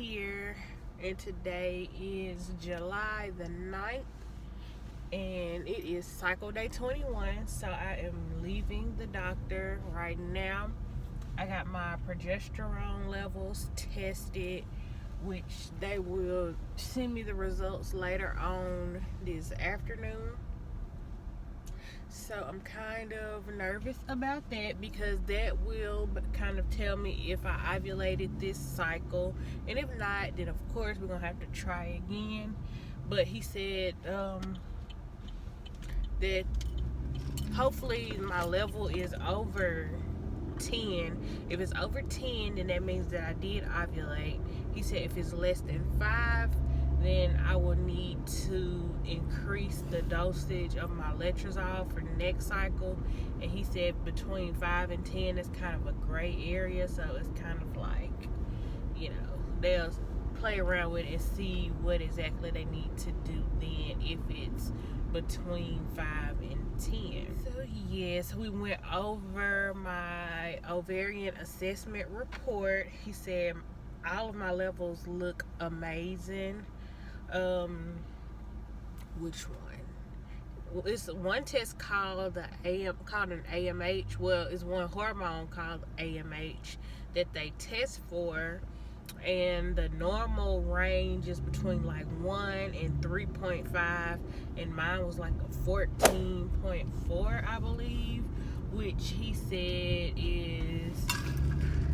here, and today is July the 9th, and it is cycle day 21. So I am leaving the doctor right now. I got my progesterone levels tested, which they will send me the results later on this afternoon. So I'm kind of nervous about that because that will kind of tell me if I ovulated this cycle, and if not, then of course we're gonna have to try again. But he said that hopefully my level is over 10. If it's over 10, then that means that I did ovulate. He said if it's less than 5, then I will need to increase the dosage of my Letrozole for next cycle. And he said between 5 and 10 is kind of a gray area, so it's kind of like, they'll play around with it and see what exactly they need to do then if it's between 5 and 10. So yes, we went over my ovarian assessment report. He said all of my levels look amazing. Which one? It's one test called an AMH. Well, it's one hormone called AMH that they test for, and the normal range is between like 1 and 3.5, and mine was like a 14.4, I believe, which he said is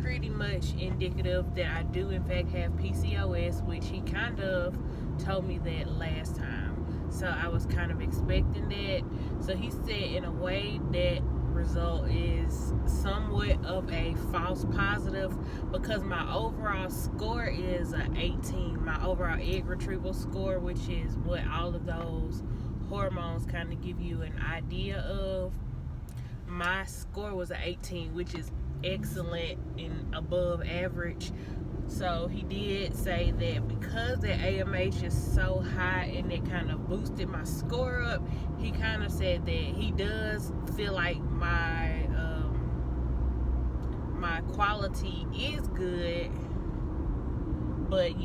pretty much indicative that I do in fact have PCOS, which he kind of told me that last time. So I was kind of expecting that. So he said in a way that result is somewhat of a false positive because my overall score is an 18. My overall egg retrieval score, which is what all of those hormones kind of give you an idea of. My score was an 18, which is excellent and above average. So he did say that because the AMH is so high and it kind of boosted my score up, he kind of said that he does feel like my quality is good. But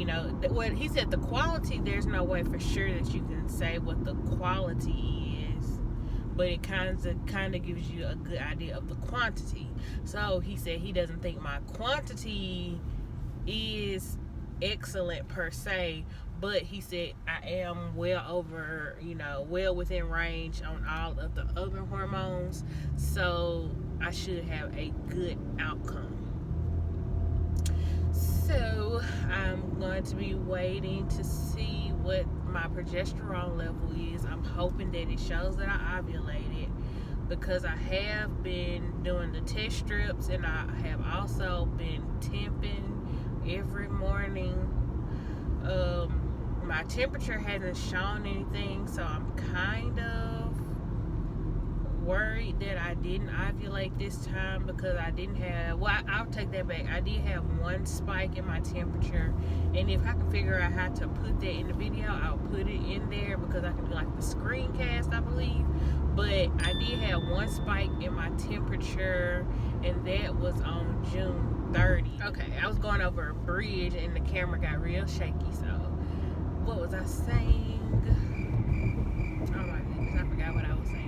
what he said, the quality, there's no way for sure that you can say what the quality is, but it kind of gives you a good idea of the quantity. So he said he doesn't think my quantity is excellent per se, but he said I am well over, well within range on all of the other hormones, so I should have a good outcome. So I'm going to be waiting to see what my progesterone level is. I'm hoping that it shows that I ovulated, because I have been doing the test strips and I have also been temping every morning. My temperature hasn't shown anything, so I'm kind of worried that I didn't ovulate this time because I didn't have, I'll take that back. I did have one spike in my temperature, and if I can figure out how to put that in the video, I'll put it in there because I can do like the screencast, I believe. But I did have one spike in my temperature, and that was on June 30. Okay, I was going over a bridge and the camera got real shaky, so what was I saying? Oh my goodness, I forgot what I was saying.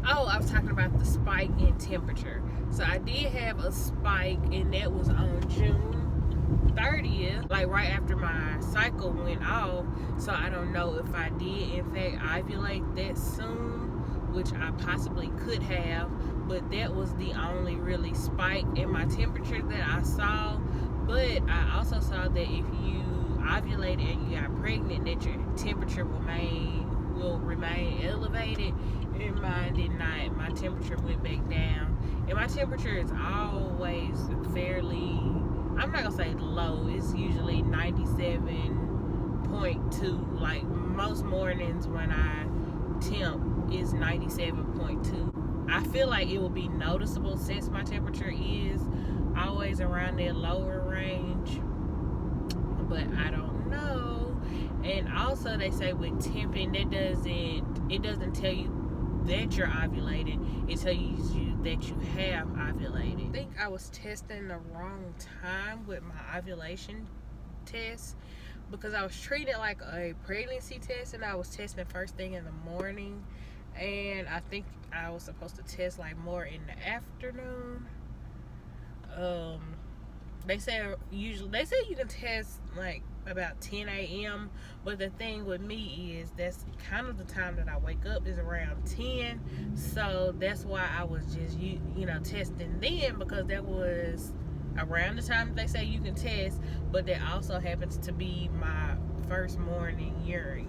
Oh, I was talking about the spike in temperature. So I did have a spike, and that was on June 30th, like right after my cycle went off. So I don't know if I did in fact ovulate that soon, which I possibly could have, but that was the only really spike in my temperature that I saw. But I also saw that if you ovulated and you got pregnant, that your temperature will remain elevated, and mine did not. My temperature went back down, and my temperature is always fairly, I'm not gonna say low, it's usually 97.2. Like most mornings when I temp is 97.2. I feel like it will be noticeable since my temperature is always around that lower range, but I don't know. And also they say with temping, it doesn't tell you that you're ovulating. It tells you that you have ovulated. I think I was testing the wrong time with my ovulation test, because I was treating it like a pregnancy test, and I was testing first thing in the morning, and I think I was supposed to test like more in the afternoon. They say you can test like about 10 a.m. but the thing with me is that's kind of the time that I wake up is around 10, so that's why I was just testing then, because that was around the time that they say you can test, but that also happens to be my first morning urine,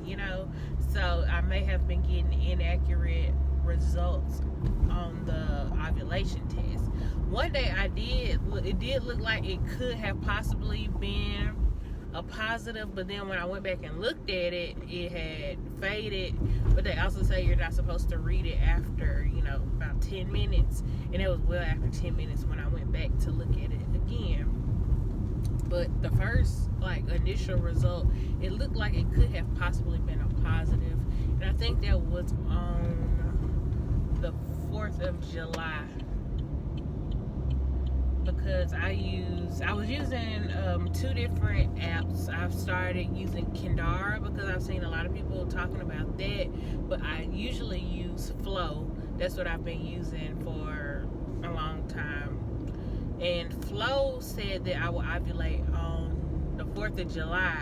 so I may have been getting inaccurate results on the ovulation test. One day it did look like it could have possibly been a positive, but then when I went back and looked at it, it had faded. But they also say you're not supposed to read it after about 10 minutes, and it was well after 10 minutes when I went back to look at it again. But the first initial result, it looked like it could have possibly been a positive, and I think that was on the 4th of July, because I was using 2 different apps. I've started using Kindara because I've seen a lot of people talking about that, but I usually use Flow. That's what I've been using for a long time. And Flow said that I will ovulate on the 4th of July,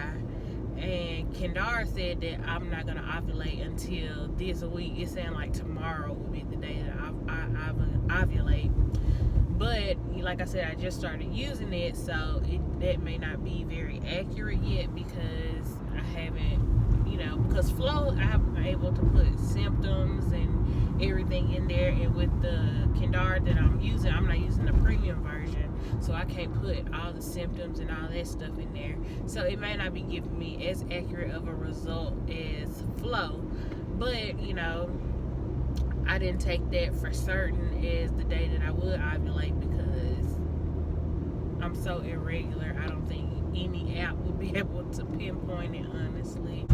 and Kindara said that I'm not going to ovulate until this week. It's saying like tomorrow will be the day that I ovulate. But like I said, I just started using it, so that may not be very accurate yet, because I haven't, because Flow, I'm able to put symptoms and everything in there, and with the Kindara that I'm using, I'm not using the premium version, so I can't put all the symptoms and all that stuff in there, so it may not be giving me as accurate of a result as Flow. But I didn't take that for certain as the day that I would ovulate, because I'm so irregular. I don't think any app would be able to pinpoint it, honestly.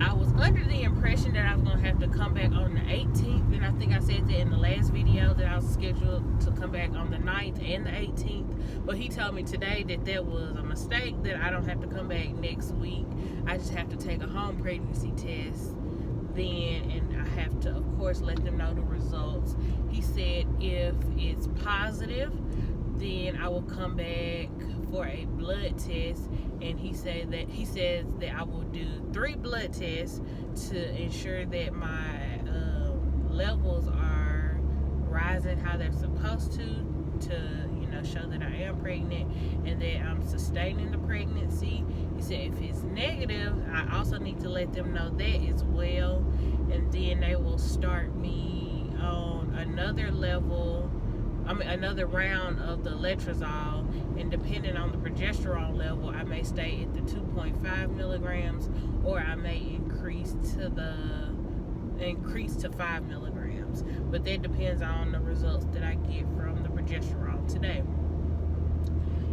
I was under the impression that I was going to have to come back on the 18th, and I think I said that in the last video that I was scheduled to come back on the 9th and the 18th, but he told me today that was a mistake, that I don't have to come back next week. I just have to take a home pregnancy test then, and I have to, of course, let them know the results. He said if it's positive, then I will come back for a blood test, and he says that I will do 3 blood tests to ensure that my levels are rising how they're supposed to show that I am pregnant and that I'm sustaining the pregnancy. He said if it's negative, I also need to let them know that as well, and then they will start me on another round of the Letrozole, and depending on the progesterone level, I may stay at the 2.5 milligrams, or I may increase to 5 milligrams, but that depends on the results that I get from the progesterone today.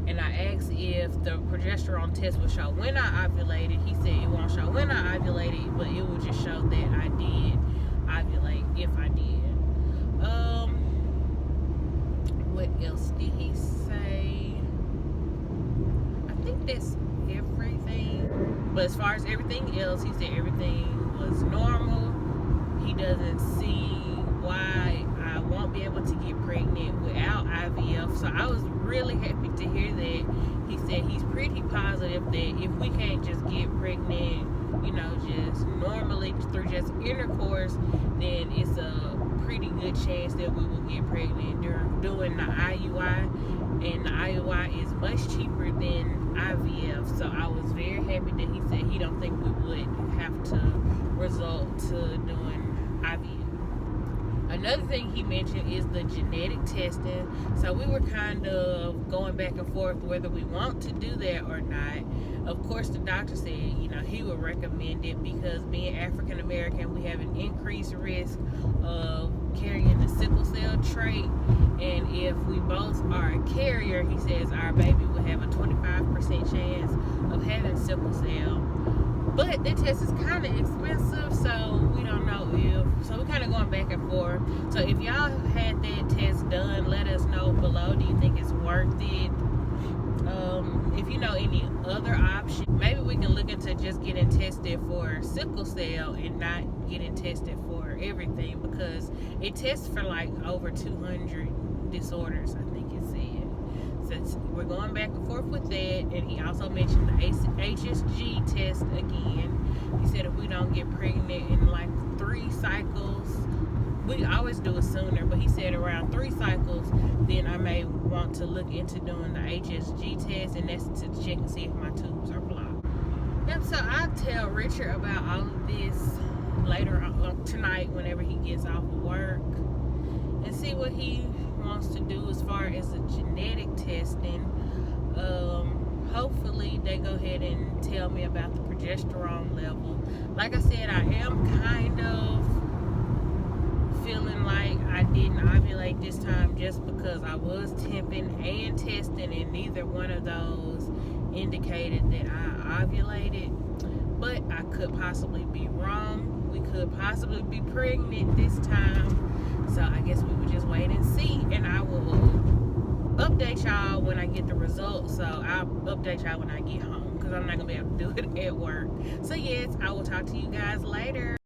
And I asked if the progesterone test would show when I ovulated. He said it won't show when I ovulated, but it will just show that I did ovulate if I did. What else did he say? I think that's everything. But as far as everything else, he said everything was normal. He doesn't see why I won't be able to get pregnant without IVF. So I was really happy to hear that. He said he's pretty positive that if we can't just get pregnant, just normally through just intercourse, then it's a pretty good chance that we will get pregnant doing the IUI, and the IUI is much cheaper than IVF. So I was very happy that he said he don't think we would have to resort to doing IVF. Another thing he mentioned is the genetic testing. So we were kind of going back and forth whether we want to do that or not. Of course, the doctor said, he would recommend it because being African American, we have an increased risk of carrying the sickle cell trait. And if we both are a carrier, he says our baby will have a 25% chance of having sickle cell. But that test is kind of expensive, so we don't know so we're kind of going back and forth. So if y'all have had that test done. Let us know below. Do you think it's worth it? If you know any other option, maybe we can look into just getting tested for sickle cell and not getting tested for everything, because it tests for like over 200 disorders, I think it said. So we're going back and forth with that. And he also mentioned the HSG test again. He said if we don't get pregnant in like 3 cycles, we always do it sooner, but he said around 3 cycles, then I may want to look into doing the HSG test, and that's to check and see if my tubes are blocked. Yep, so I'll tell Richard about all of this later on tonight whenever he gets off of work, and see what he wants to do as far as the genetic testing. Hopefully they go ahead and tell me about the progesterone level. Like I said, I am kind of feeling like I didn't ovulate this time just because I was temping and testing, and neither one of those indicated that I ovulated. But I could possibly be wrong. We could possibly be pregnant this time. So I guess we would just wait and see, and I will update y'all when I get the results. So I'll update y'all when I get home, because I'm not gonna be able to do it at work. So yes, I will talk to you guys later.